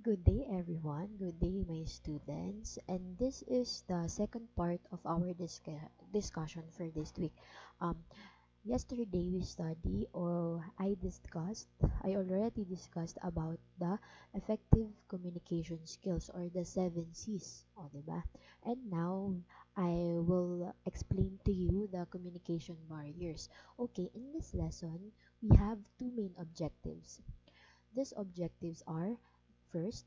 Good day, everyone. Good day, my students. And this is the second part of our discussion for this week. Um, Yesterday we study or I already discussed about the effective communication skills or the 7 C's, diba? And now I will explain to you the communication barriers. Okay, in this lesson, we have two main objectives. These objectives are: first,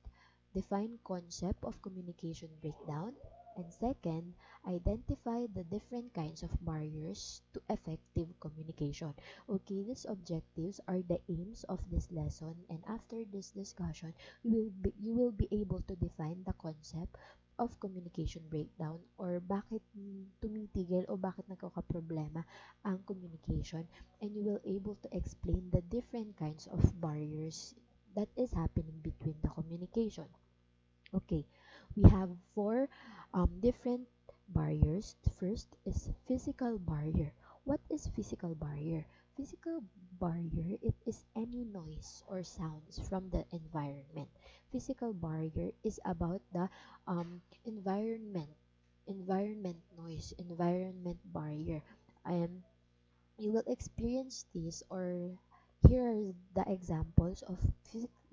define concept of communication breakdown, and second, identify the different kinds of barriers to effective communication. Okay, these objectives are the aims of this lesson, and after this discussion, you will be able to define the concept of communication breakdown or bakit tumitigil o bakit nagkakaproblema ang communication, and you will able to explain the different kinds of barriers that is happening between the communication. Okay, we have four different barriers. The first is physical barrier. What is physical barrier? Physical barrier, it is any noise or sounds from the environment. Physical barrier is about the environment noise, environment barrier. And you will experience this, or here are the examples of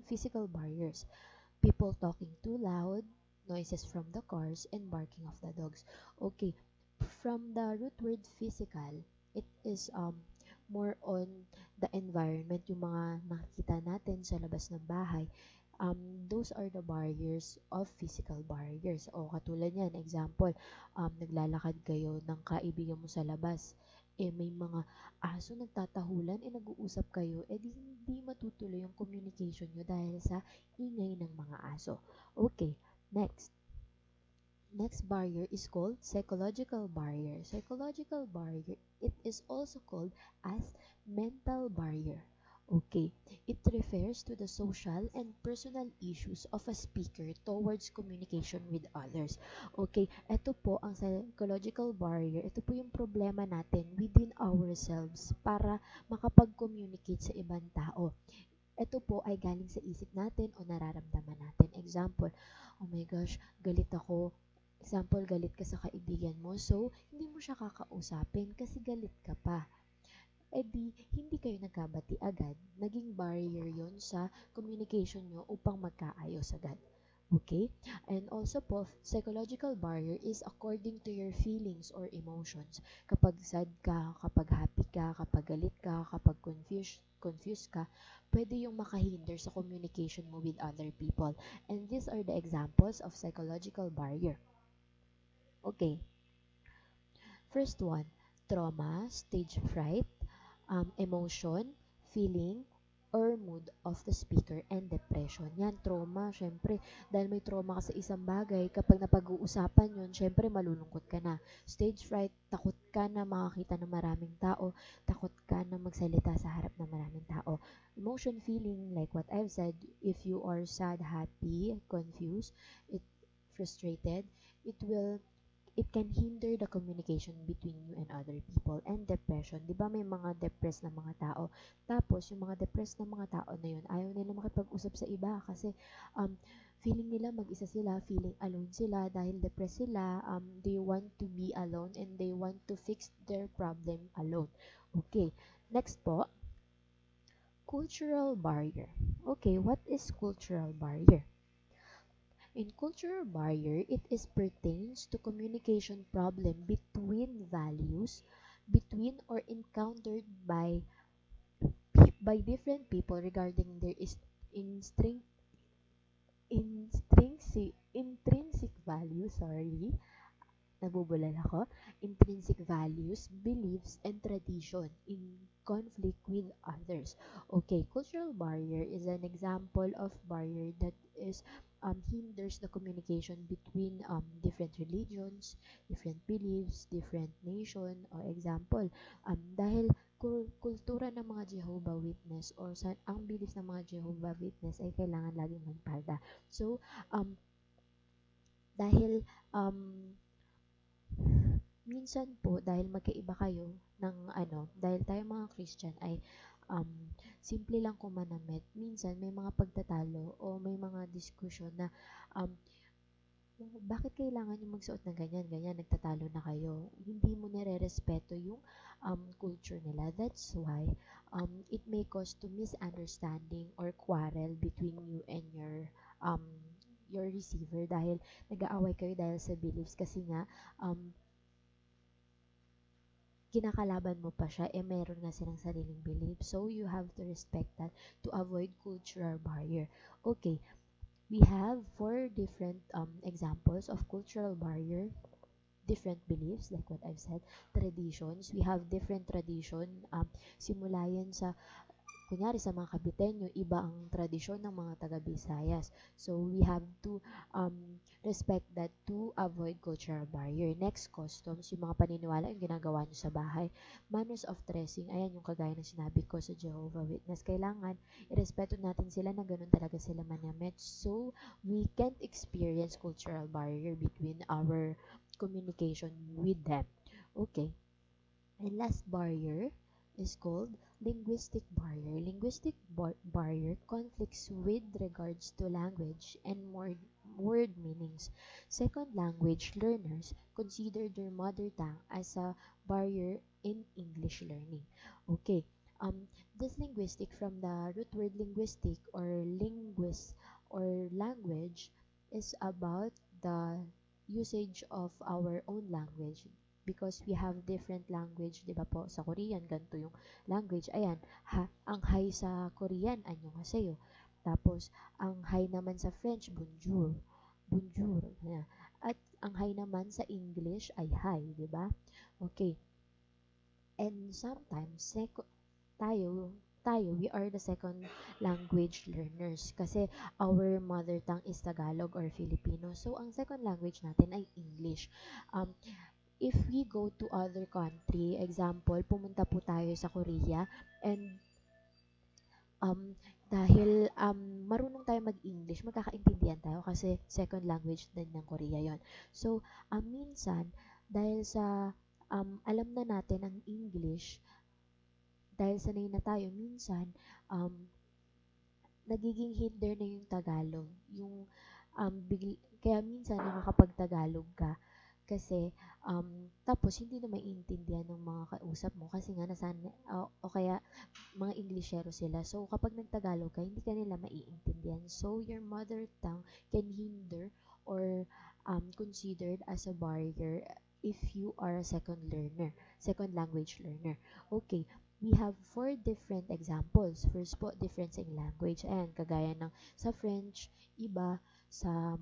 physical barriers: people talking too loud, noises from the cars, and barking of the dogs. Okay, from the root word physical, it is more on the environment, yung mga nakikita natin sa labas ng bahay. Those are the barriers of physical barriers. O katulad yan, example, naglalakad kayo ng kaibigan mo sa labas, may mga aso nagtatahulan, nag-uusap kayo, di hindi matutuloy yung communication nyo dahil sa ingay ng mga aso. Okay, next. Next barrier is called psychological barrier. Psychological barrier, it is also called as mental barrier. Okay, it refers to the social and personal issues of a speaker towards communication with others. Okay, ito po ang psychological barrier. Ito po yung problema natin within ourselves para makapag-communicate sa ibang tao. Ito po ay galing sa isip natin o nararamdaman natin. Example, oh my gosh, galit ako. Example, galit ka sa kaibigan mo. So, hindi mo siya kakausapin kasi galit ka pa. Di, hindi kayo nagkabati agad. Naging barrier yon sa communication nyo upang magkaayos agad. Okay? And also po, psychological barrier is according to your feelings or emotions. Kapag sad ka, kapag happy ka, kapag galit ka, kapag confused ka, pwede yung makahinder sa communication mo with other people. And these are the examples of psychological barrier. Okay, first one, trauma, stage fright, emotion, feeling, or mood of the speaker, and depression. Yan, trauma, syempre, dahil may trauma ka sa isang bagay, kapag napag-uusapan yun, syempre malulungkot ka na. Stage fright, takot ka na makakita ng maraming tao, takot ka na magsalita sa harap ng maraming tao. Emotion, feeling, like what I've said, if you are sad, happy, confused, frustrated, it will it can hinder the communication between you and other people. And depression, di ba may mga depressed na mga tao, tapos yung mga depressed na mga tao na yun, ayaw nila makipag-usap sa iba kasi um, feeling nila mag-isa sila, feeling alone sila dahil depressed sila, they want to be alone and they want to fix their problem alone. Okay, next po, cultural barrier. Okay, what is cultural barrier? In cultural barrier, it is pertains to communication problem between values, between or encountered by different people regarding their intrinsic value, nabubulal ako, intrinsic values, beliefs, and tradition in conflict with others. Okay, cultural barrier is an example of barrier that is hinders the communication between different religions, different beliefs, different nation. Or example, dahil kultura ng mga Jehovah Witness or ang beliefs ng mga Jehovah Witness ay kailangan laging magparda. So, dahil minsan po dahil magkaiba kayo ng dahil tayo mga Christian ay simple lang kumanamit, minsan may mga pagtatalo o may mga diskusyon na um, bakit kailangan yung magsuot ng ganyan, ganyan, nagtatalo na kayo. Hindi mo nire-respeto yung culture nila. That's why it may cause to misunderstanding or quarrel between you and um, your receiver dahil nag-aaway kayo dahil sa beliefs kasi nga um, kinakalaban mo pa siya, eh meron nga silang sariling belief. So, you have to respect that to avoid cultural barrier. Okay, we have four different examples of cultural barrier, different beliefs, like what I've said, traditions. We have different tradition, simula yan sa kunyari sa mga Kabitenyo, iba ang tradisyon ng mga taga-Visayas. So, we have to respect that to avoid cultural barrier. Next, customs, yung mga paniniwala yung ginagawa nyo sa bahay. Manners of dressing, ayan yung kagaya ng sinabi ko sa Jehovah Witness. Kailangan, irespeto natin sila na ganun talaga sila manamit. So, we can't experience cultural barrier between our communication with them. Okay. And last barrier is called linguistic barrier. Linguistic barrier conflicts with regards to language and word meanings. Second language learners consider their mother tongue as a barrier in English learning. Okay. This linguistic from the root word linguistic or linguist or language is about the usage of our own language because we have different language, 'di ba po? Sa Korean ganito yung language. Ayan, ang hi sa Korean annyeonghaseyo. Tapos ang hi naman sa French bonjour. Bonjour. Ayan. At ang hi naman sa English ay hi, 'di ba? Okay. And sometimes tayo, we are the second language learners kasi our mother tongue is Tagalog or Filipino. So, ang second language natin ay English. If we go to other country, example, pumunta po tayo sa Korea and dahil marunong tayo mag-English, magkakaintindihan tayo kasi second language din ng Korea yon. So, minsan, dahil sa alam na natin ang English, dahil sanay na tayo, minsan, um, nagiging hinder na yung Tagalog. Kaya minsan nakakapag-Tagalog ka kasi tapos hindi na maiintindihan ng mga kausap mo kasi nga o kaya mga Englishero sila. So kapag nagtagalog ka, hindi ka nila maiintindihan. So your mother tongue can hinder or considered as a barrier if you are a second language learner. Okay, we have four different examples. First po, difference in language. Ayan, kagaya ng sa French, iba sa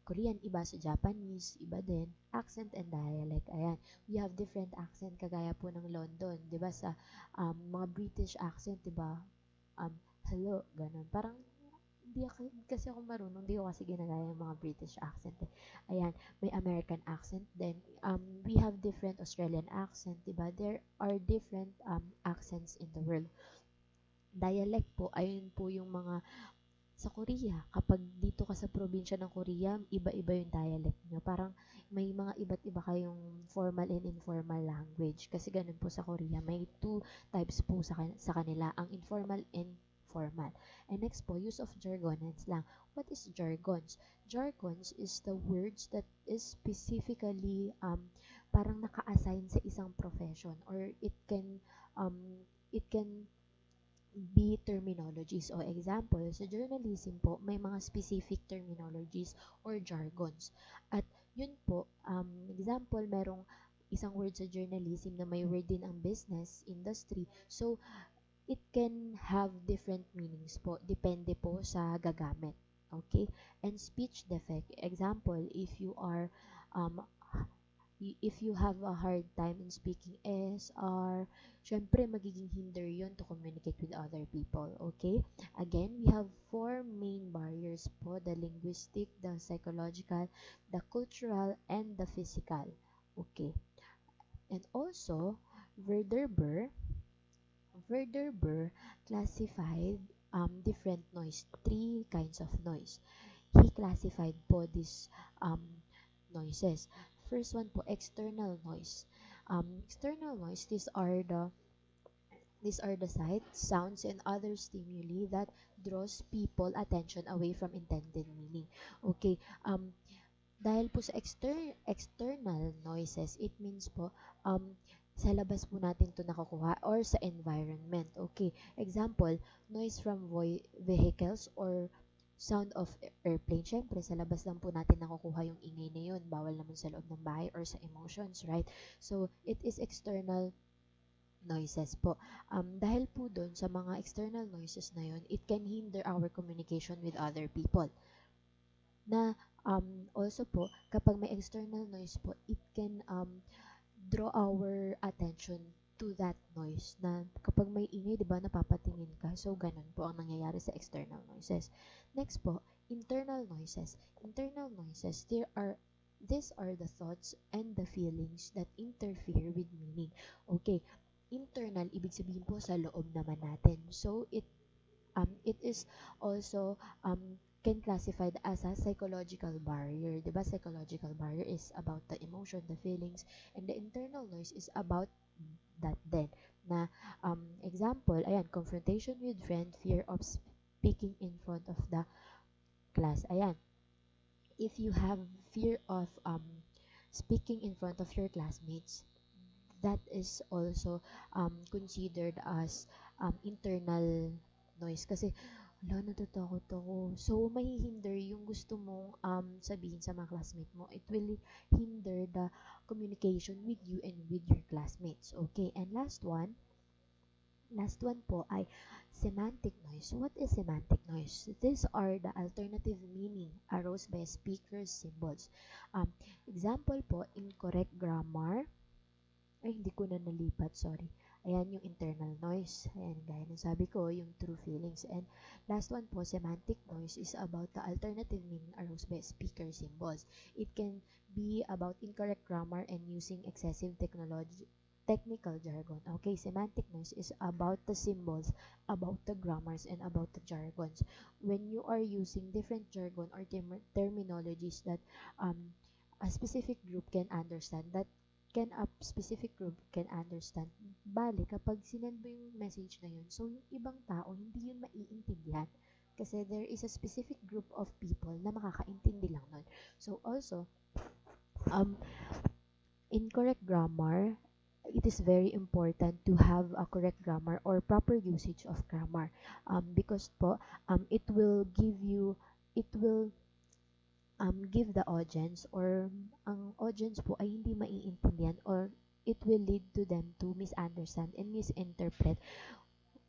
Korean, iba sa Japanese, iba din. Accent and dialect. Ayan, we have different accent kagaya po ng London. 'Di ba sa mga British accent, 'di ba? Um, hello, ganun. Parang hindi ako, kasi ako marunong, hindi ko kasi ginagaya yung mga British accent eh. Ayan, may American accent then we have different Australian accent, 'di ba? There are different accents in the world. Dialect po, ayun po yung mga sa Korea, kapag dito ka sa probinsya ng Korea, iba-iba yung dialect nyo. Parang may mga iba't iba kayong formal and informal language. Kasi ganun po sa Korea. May two types po sa kanila, ang informal and formal. And next po, use of jargons lang. What is jargons? Jargons is the words that is specifically parang naka-assign sa isang profession or it can be terminologies o example, sa journalism po, may mga specific terminologies or jargons. At yun po, example, merong isang word sa journalism na may word din ang business, industry. So, it can have different meanings po, depende po sa gagamit. Okay? And speech defect, example, um, if you have a hard time in speaking SR, syempre magiging hinder yon to communicate with other people. Okay? Again, we have four main barriers po, the linguistic, the psychological, the cultural, and the physical. Okay. And also, Verderber classified different noise, three kinds of noise. He classified po these um, noises. First one po, external noise. External noise, these are the These are the sights, sounds, and other stimuli that draws people attention away from intended meaning. Okay, dahil po sa external noises, it means po, sa labas po natin to nakukuha or sa environment. Okay, example, noise from vehicles or sound of airplane. Syempre, sa labas lang po natin nakukuha yung ingay na yun. Bawal naman sa loob ng bahay or sa emotions, right? So, it is external noises po. Dahil po doon sa mga external noises na yun, it can hinder our communication with other people. Na also po, kapag may external noise po, it can draw our attention to that noise. Na kapag may ingay, di ba, napapatingin ka. So, ganun po ang nangyayari sa external noises. Next po, internal noises. Internal noises, these are the thoughts and the feelings that interfere with meaning. Okay, internal, ibig sabihin po sa loob naman natin. So, it is also can classified as a psychological barrier. Diba? Psychological barrier is about the emotion, the feelings, and the internal noise is about that then. Na, example, ayan, confrontation with friend, fear of speaking in front of the class. Ayan, if you have fear of speaking in front of your classmates, that is also considered as internal noise kasi wala, natatakot ako. So, mahihinder yung gusto mong sabihin sa mga classmate mo. It will hinder the communication with you and with your classmates. Okay, and last one po ay semantic noise. What is semantic noise? These are the alternative meaning aroused by speaker's symbols. Example po, incorrect grammar, ay, hindi ko na nalipat, sorry. Ayan yung internal noise. Ayan, gaya ng sabi ko, yung true feelings. And last one po, semantic noise is about the alternative meaning aroused by speaker symbols. It can be about incorrect grammar and using excessive technical jargon. Okay, semantic noise is about the symbols, about the grammars, and about the jargons. When you are using different jargon or terminologies that a specific group can understand, a specific group can understand. Bale, kapag sinend mo yung message na yun, so yung ibang tao, hindi yun maiintindihan. Kasi there is a specific group of people na makakaintindi lang nun. So also, incorrect grammar, it is very important to have a correct grammar or proper usage of grammar. Because po, it will give the audience or ang audience po ay hindi maiintindihan or it will lead to them to misunderstand and misinterpret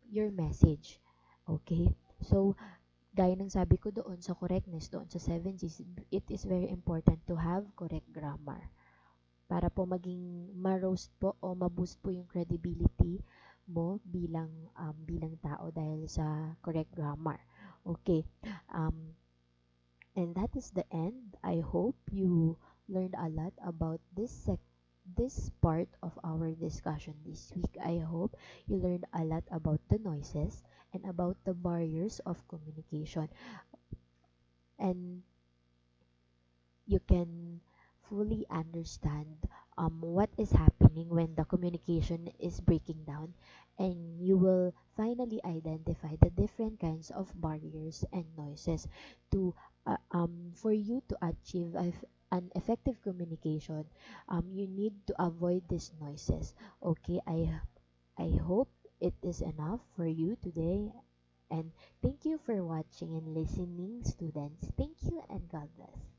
your message. Okay? So, gaya ng sabi ko doon sa correctness, doon sa 7 G's, it is very important to have correct grammar para po maging ma-roast po o ma-boost po yung credibility mo bilang tao dahil sa correct grammar. Okay. And that is the end. I hope you learned a lot about this part of our discussion this week. I hope you learned a lot about the noises and about the barriers of communication. And you can fully understand what is happening when the communication is breaking down, and you will finally identify the different kinds of barriers and noises to for you to achieve an effective communication. You need to avoid these noises. Okay, I hope it is enough for you today, and thank you for watching and listening, students. Thank you and God bless.